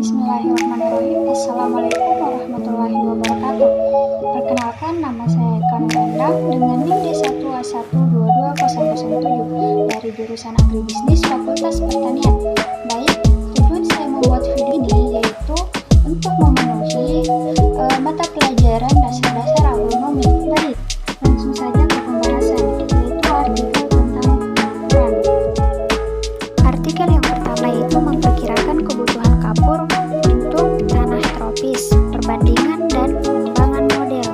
Bismillahirrahmanirrahim. Assalamualaikum warahmatullahi wabarakatuh. Perkenalkan, nama saya Eka Nurendang dengan NIM D1A1222007 dari jurusan Agribisnis Fakultas Pertanian. Baik, tujuan saya membuat video ini yaitu untuk memenuhi mata pelajaran dasar-dasar agronomi. Baik, langsung saja ke pembahasan, yaitu artikel tentang ukuran. Artikel yang pertama yaitu memperkirakan kebutuhan kapur untuk tanah tropis, perbandingan dan pengembangan model.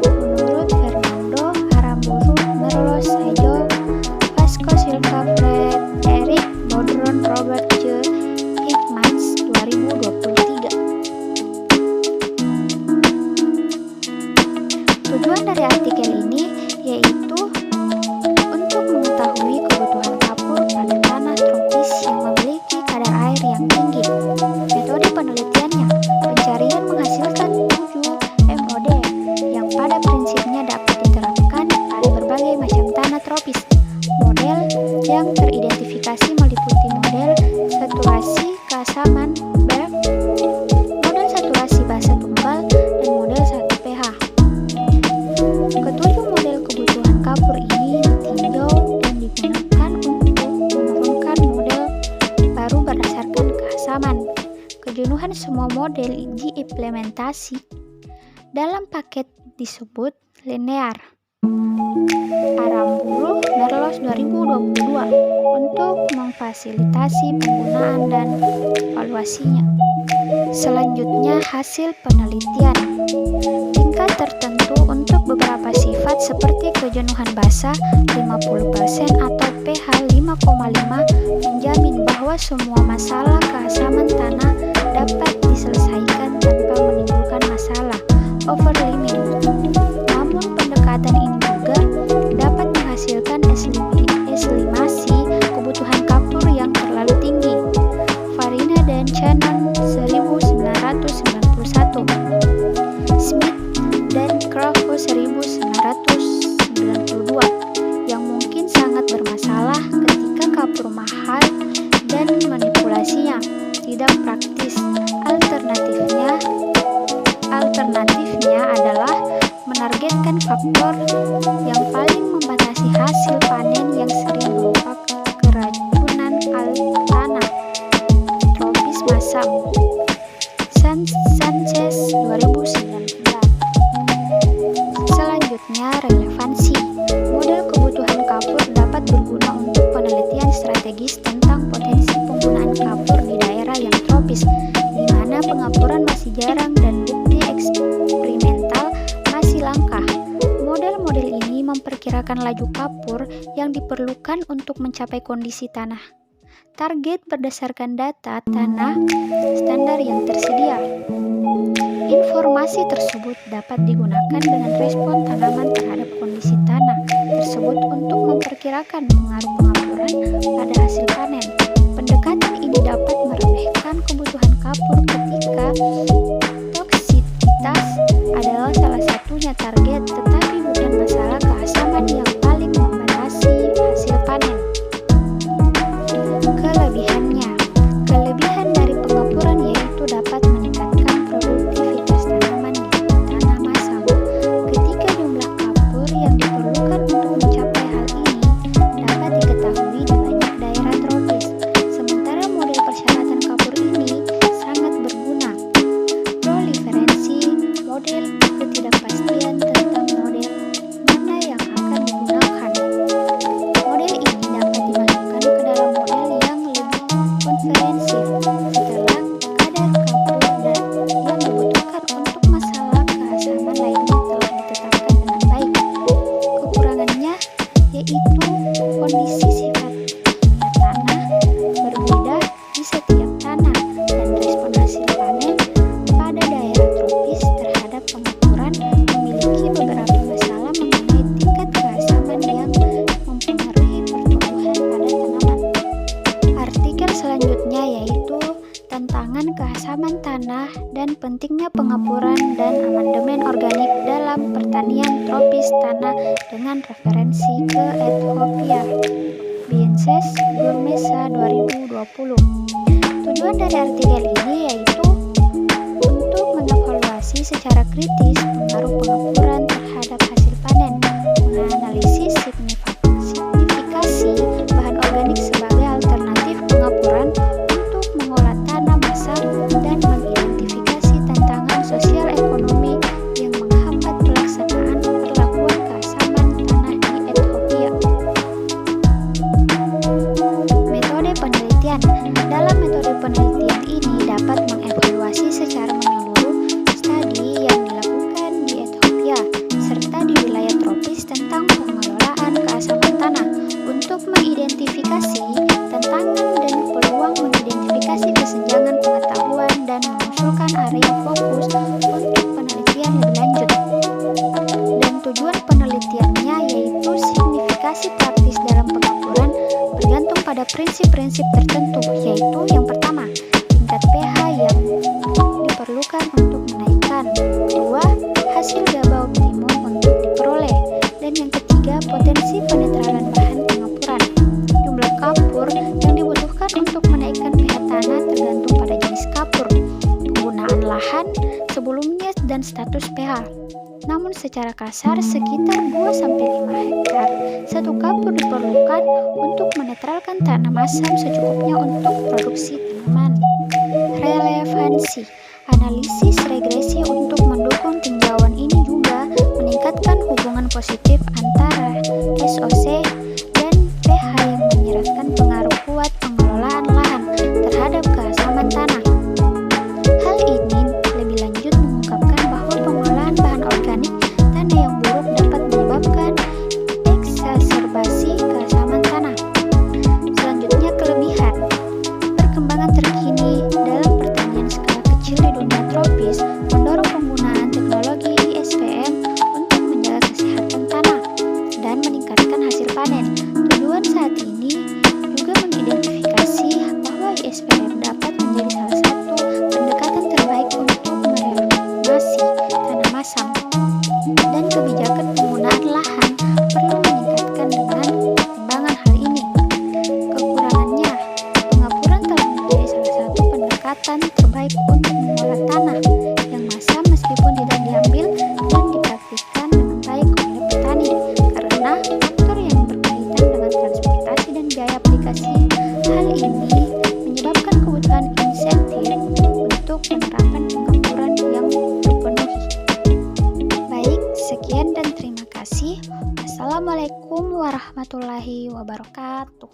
Menurut Fernando Aramburu, Merlos Ejo, Vasco Silva Fred, Eric Baudron, Robert J. Hickmans, 2023. Tujuan dari artikel ini yaitu untuk mengetahui kebutuhan kapur pada tanah tropis yang memiliki kadar air yang tinggi. Metode penelitiannya, pencarian menghasilkan 7 MOD yang pada prinsipnya dapat diterapkan pada berbagai macam tanah tropis. Model yang teridentifikasi meliputi model saturasi keasaman BEF, model saturasi basa tunggal, dan model 1 pH. Ketujuh model kebutuhan kapur ini ditinjau dan digunakan untuk menurunkan model baru berdasarkan keasaman. Kejenuhan semua model diimplementasi dalam paket disebut linear. Aramburu, Merlos, 2022 untuk memfasilitasi penggunaan dan evaluasinya. Selanjutnya, hasil penelitian. Tingkat tertentu untuk beberapa sifat seperti kejenuhan basa 50% atau pH 5,5 menjamin bahwa semua masalah keasaman tanah dapat diselesaikan tanpa menimbulkan masalah overlimit. Namun pendekatan ini juga dapat menghasilkan estimasi kebutuhan kapur yang terlalu tinggi. Farina dan Shannon, 1991. Smith dan Cravo, 1992, yang mungkin sangat bermasalah ketika kapur mahal dan manipulasinya tidak praktis. Alternatifnya adalah menargetkan faktor yang paling membatasi hasil panen yang sering berupa keracunan tanah tropis masam. Sanchez, 2019. Selanjutnya, relevansi. Model kebutuhan kapur dapat berguna untuk penelitian strategis tentang potensi penggunaan kapur di daerah yang tropis, di mana pengapuran masih jarang dan bukti eksperimental masih langka. Model-model ini memperkirakan laju kapur yang diperlukan untuk mencapai kondisi tanah target berdasarkan data tanah standar yang tersedia. Informasi tersebut dapat digunakan dengan respon tanaman terhadap kondisi tanah tersebut untuk memperkirakan pengaruh pengapuran pada hasil panen. Pendekatan ini dapat meremehkan kebutuhan kapur ketika toksisitas adalah salah satunya target, tetapi bukan masalah keasaman yang paling membatasi hasil panen. Kelebihan dari pengapuran yaitu dapat meningkatkan produktivitas tanaman di tanah masam. Ketika jumlah kapur yang diperlukan untuk mencapai hal ini dapat diketahui di banyak daerah tropis. Sementara model persyaratan kapur ini sangat berguna. Proliferensi model, ketidakpastian tentang model mana yang akan digunakan. Model ini dapat dimasukkan ke dalam model yang lebih konferensif setelah kadar kapur yang dibutuhkan untuk masalah keasaman lainnya telah ditetapkan dengan baik. Kekurangannya yaitu kondisi sifat kimia tanah berbeda di setiap tanah dan respon hasil panen pada daerah tropis terhadap pengapuran memiliki beberapa masalah mengenai tingkat keasaman yang mempengaruhi pertumbuhan pada tanaman. Artikel selanjutnya yaitu tantangan keasaman tanah dan pentingnya pengapuran dan amandemen organik dalam pertanian tropis tanah dengan referensi ke Ethiopia. Bienses, Gurmesa, 2020. Tujuan dari artikel ini yaitu untuk mengevaluasi secara kritis pengaruh pengapuran terhadap hasil panen, menganalisis signifikasi bahan organik sebagai alternatif pengapuran untuk mengolah tanah masam, dan mengidentifikasi tantangan sosial ekonomi yang menghambat pelaksanaan perlakuan keasaman tanah di Ethiopia. Metode penelitian. Dalam metode penelitian ini dapat mengevaluasi secara menyeluruh studi yang dilakukan di Ethiopia serta di wilayah tropis tentang pengelolaan keasaman tanah untuk mengidentifikasi tantangan dan peluang, mengidentifikasi kesenjangan pengetahuan, dan mengusulkan area fokus untuk penelitian lebih lanjut. Dan tujuan penelitiannya yaitu signifikasi praktis dalam pengapuran bergantung pada prinsip-prinsip tertentu, yaitu yang pertama, tingkat pH yang diperlukan untuk menaikkan, kedua, hasil gaba optimum untuk diperoleh, dan yang ketiga, potensi penetralan bahan pengapuran. Jumlah kapur yang dibutuhkan untuk menaikkan pH tanah tergantung pada jenis kapur, penggunaan lahan sebelumnya, dan status pH. Namun secara kasar sekitar 2-5 hektar satu kapur diperlukan untuk menetralkan tanah masam secukupnya untuk produksi tanaman. Relevansi. Analisis regresi untuk mendukung tinjauan ini juga meningkatkan hubungan positif antara SOC dan pH yang menyeratkan pengaruh kuat pengelolaan lahan terhadap keasaman tanah. Hal ini lebih lanjut mengungkapkan bahwa pengolahan bahan organik tanah yang buruk dapat menyebabkan eksaserbasi keasaman tanah. Selanjutnya, kelebihan. Perkembangan terkini dalam pertanian skala kecil di dunia tropis mendorong penggunaan teknologi ISPM untuk menjaga kesehatan tanah dan meningkatkan hasil panen. Tujuan saat ini juga mengidentifikasi bahwa ISPM dapat menjadi salah satu pendekatan terbaik untuk merenovasi tanah masam, dan kebijakan penggunaan lahan perlu meningkatkan dengan pertimbangan hal ini. Kekurangannya, pengapuran telah menjadi salah satu pendekatan terbaik untuk mengolah tanah yang masam meskipun tidak diambil dan dipraktikkan dengan baik oleh petani karena faktor yang berkaitan dengan transportasi dan biaya aplikasi. Hal ini menyebabkan kebutuhan insentif untuk penerapan pengapuran yang terpenuhi. Baik, sekian dan terima kasih. Wassalamualaikum warahmatullahi wabarakatuh.